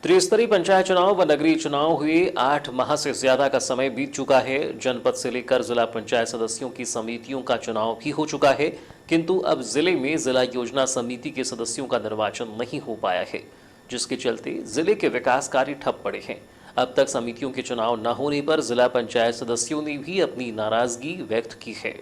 त्रिस्तरीय पंचायत चुनाव व नगरीय चुनाव हुए 8 माह से ज्यादा का समय बीत चुका है। जनपद से लेकर जिला पंचायत सदस्यों की समितियों का चुनाव भी हो चुका है, किंतु अब जिले में जिला योजना समिति के सदस्यों का निर्वाचन नहीं हो पाया है, जिसके चलते जिले के विकास कार्य ठप पड़े हैं। अब तक समितियों के चुनाव न होने पर जिला पंचायत सदस्यों ने भी अपनी नाराजगी व्यक्त की है।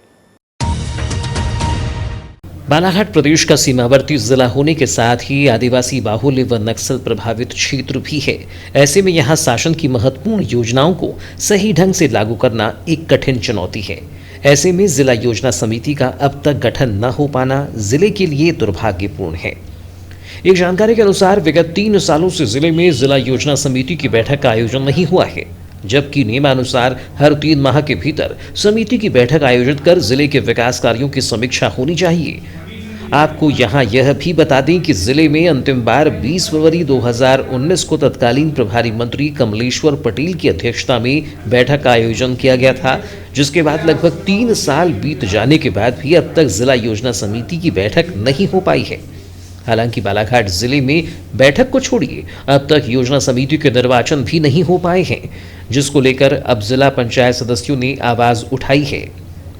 बालाघाट प्रदेश का सीमावर्ती जिला होने के साथ ही आदिवासी बाहुल्य व नक्सल प्रभावित क्षेत्र भी है। ऐसे में यहाँ शासन की महत्वपूर्ण योजनाओं को सही ढंग से लागू करना एक कठिन चुनौती है। ऐसे में जिला योजना समिति का अब तक गठन न हो पाना जिले के लिए दुर्भाग्यपूर्ण है। एक जानकारी के अनुसार विगत 3 सालों से जिले में जिला योजना समिति की बैठक का आयोजन नहीं हुआ है, जबकि नियमानुसार हर 3 माह के भीतर समिति की बैठक आयोजित कर जिले के विकास कार्यों की समीक्षा होनी चाहिए। आपको यहां यह भी बता दें कि जिले में अंतिम बार 20 फरवरी 2019 को तत्कालीन प्रभारी मंत्री कमलेश्वर पटेल की अध्यक्षता में बैठक का आयोजन किया गया था, जिसके बाद लगभग 3 साल बीत जाने के बाद भी अब तक जिला योजना समिति की बैठक नहीं हो पाई है। हालांकि बालाघाट जिले में बैठक को छोड़िए अब तक योजना समिति के निर्वाचन भी नहीं हो पाए हैं, जिसको लेकर अब जिला पंचायत सदस्यों ने आवाज उठाई है।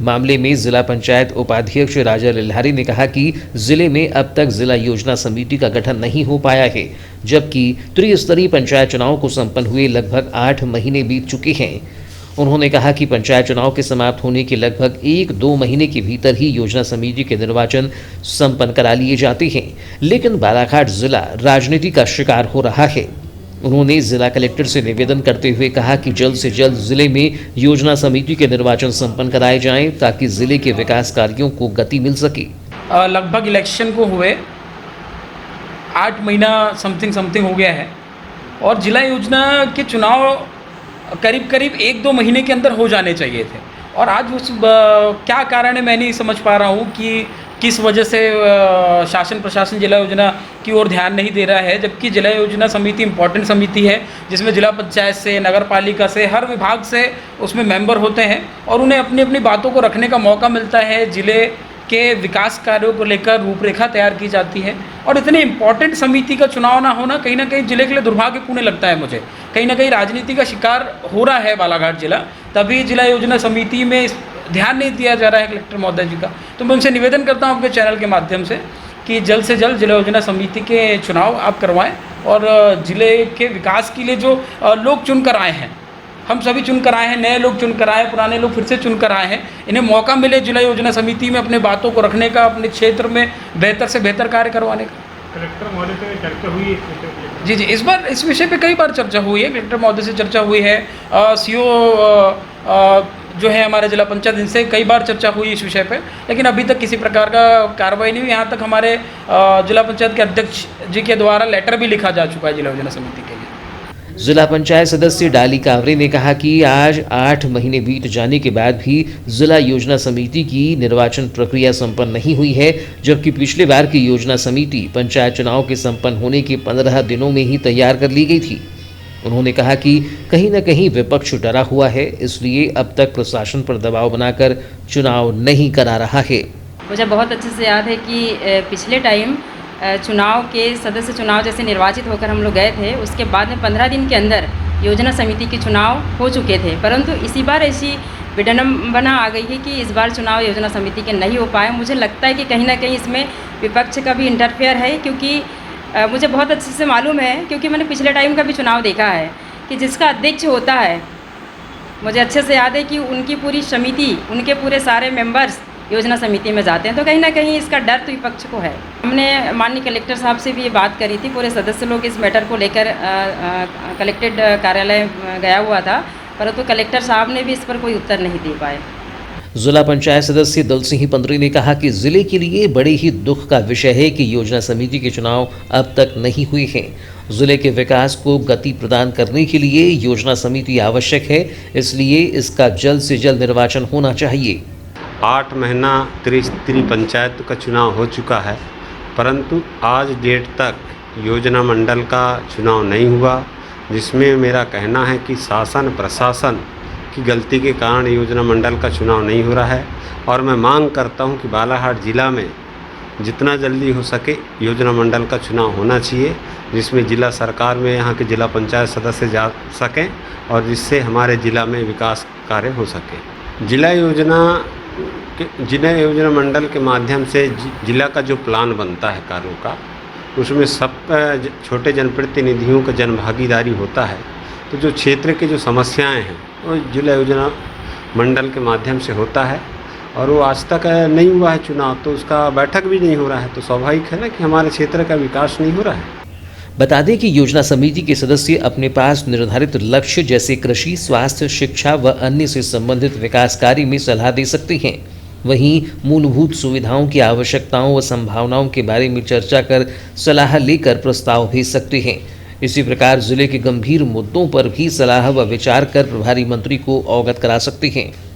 मामले में जिला पंचायत उपाध्यक्ष राजा लिल्हारी ने कहा कि जिले में अब तक जिला योजना समिति का गठन नहीं हो पाया है, जबकि त्रिस्तरीय पंचायत चुनाव को संपन्न हुए लगभग 8 महीने बीत चुके हैं। उन्होंने कहा कि पंचायत चुनाव के समाप्त होने के लगभग 1-2 महीने के भीतर ही योजना समिति के निर्वाचन संपन्न करा लिए जाते हैं, लेकिन बालाघाट जिला राजनीति का शिकार हो रहा है। उन्होंने जिला कलेक्टर से निवेदन करते हुए कहा कि जल्द से जल्द जिले में योजना समिति के निर्वाचन संपन्न कराए जाएं, ताकि जिले के विकास कार्यों को गति मिल सके। लगभग इलेक्शन को हुए 8 महीना समथिंग हो गया है और जिला योजना के चुनाव करीब 1-2 महीने के अंदर हो जाने चाहिए थे, और आज उस क्या कारण है मैं नहीं समझ पा रहा हूँ कि किस वजह से शासन प्रशासन जिला योजना की ओर ध्यान नहीं दे रहा है, जबकि जिला योजना समिति इम्पॉर्टेंट समिति है जिसमें जिला पंचायत से, नगर पालिका से, हर विभाग से उसमें मेंबर होते हैं और उन्हें अपनी अपनी बातों को रखने का मौका मिलता है। जिले के विकास कार्यों को लेकर रूपरेखा तैयार की जाती है, और इतनी इम्पॉर्टेंट समिति का चुनाव ना होना कहीं ना कहीं जिले के लिए दुर्भाग्यपूर्ण लगता है मुझे। कहीं ना कहीं राजनीति का शिकार हो रहा है बालाघाट जिला, तभी जिला योजना समिति में ध्यान नहीं दिया जा रहा है कलेक्टर महोदय जी का। तो मैं उनसे निवेदन करता हूँ आपके चैनल के माध्यम से कि जल्द से जल्द जिला योजना समिति के चुनाव आप करवाएं, और जिले के विकास के लिए जो लोग चुन कर आए हैं, हम सभी चुन कर आए हैं, नए लोग चुन कर आए हैं, पुराने लोग फिर से चुन कर आए हैं, इन्हें मौका मिले जिला योजना समिति में अपने बातों को रखने का, अपने क्षेत्र में बेहतर से बेहतर कार्य करवाने का। कलेक्टर महोदय से चर्चा हुई है? जी, इस बार इस विषय पे कई बार चर्चा हुई है, कलेक्टर महोदय से चर्चा हुई है, सीओ जो है हमारे जिला पंचायत, इनसे कई बार चर्चा हुई इस विषय पे, लेकिन अभी तक किसी प्रकार का कार्रवाई नहीं हुई। यहाँ तक हमारे जिला पंचायत के अध्यक्ष जी के द्वारा लेटर भी लिखा जा चुका है जिला योजना समिति के लिए। जिला पंचायत सदस्य डाली कावरे ने कहा कि आज 8 महीने बीत जाने के बाद भी जिला योजना समिति की निर्वाचन प्रक्रिया संपन्न नहीं हुई है, जबकि पिछले बार की योजना समिति पंचायत चुनाव के संपन्न होने के 15 दिनों में ही तैयार कर ली गई थी। उन्होंने कहा कि कहीं न कहीं विपक्ष डरा हुआ है, इसलिए अब तक प्रशासन पर दबाव बनाकर चुनाव नहीं करा रहा है। मुझे बहुत अच्छे से याद है कि पिछले टाइम चुनाव के सदस्य चुनाव जैसे निर्वाचित होकर हम लोग गए थे, उसके बाद में 15 दिन के अंदर योजना समिति के चुनाव हो चुके थे, परंतु इसी बार ऐसी विडंबना आ गई है कि इस बार चुनाव योजना समिति के नहीं हो पाए। मुझे लगता है कि कहीं ना कहीं इसमें विपक्ष का भी इंटरफेयर है, क्योंकि मुझे बहुत अच्छे से मालूम है, क्योंकि मैंने पिछले टाइम का भी चुनाव देखा है कि जिसका अध्यक्ष होता है, मुझे अच्छे से याद है कि उनकी पूरी समिति, उनके पूरे सारे मेंबर्स योजना समिति में जाते हैं, तो कहीं ना कहीं इसका डर तो विपक्ष को है। हमने माननीय कलेक्टर साहब से भी ये बात करी थी, पूरे सदस्य लोग इस मैटर को लेकर कलेक्टेड कार्यालय गया हुआ था, परंतु कलेक्टर साहब ने भी इस पर कोई उत्तर नहीं दे पाए। जिला पंचायत सदस्य दल सिंह पंद्री ने कहा कि जिले के लिए बड़े ही दुख का विषय है कि योजना समिति के चुनाव अब तक नहीं हुए हैं। जिले के विकास को गति प्रदान करने के लिए योजना समिति आवश्यक है, इसलिए इसका जल्द से जल्द निर्वाचन होना चाहिए। 8 महीना त्रिस्तरीय पंचायत का चुनाव हो चुका है, परंतु आज डेट तक योजना मंडल का चुनाव नहीं हुआ, जिसमें मेरा कहना है कि शासन प्रशासन की गलती के कारण योजना मंडल का चुनाव नहीं हो रहा है। और मैं मांग करता हूं कि बालाघाट ज़िला में जितना जल्दी हो सके योजना मंडल का चुनाव होना चाहिए, जिसमें जिला सरकार में यहाँ के जिला पंचायत सदस्य जा सकें और जिससे हमारे ज़िला में विकास कार्य हो सके। जिला योजना मंडल के माध्यम से जिला का जो प्लान बनता है कार्यों का, उसमें सब छोटे जनप्रतिनिधियों का जनभागीदारी होता है। तो जो क्षेत्र के जो समस्याएं हैं वो जिला योजना मंडल के माध्यम से होता है और वो आज तक नहीं हुआ है चुनाव, तो उसका बैठक भी नहीं हो रहा है। तो स्वाभाविक है ना कि हमारे क्षेत्र का विकास नहीं हो रहा है। बता दें कि योजना समिति के सदस्य अपने पास निर्धारित लक्ष्य जैसे कृषि, स्वास्थ्य, शिक्षा व अन्य से संबंधित विकास कार्य में सलाह दे सकते हैं। वहीं मूलभूत सुविधाओं की आवश्यकताओं व संभावनाओं के बारे में चर्चा कर सलाह लेकर प्रस्ताव भेज सकते हैं। इसी प्रकार जिले के गंभीर मुद्दों पर भी सलाह व विचार कर प्रभारी मंत्री को अवगत करा सकते हैं।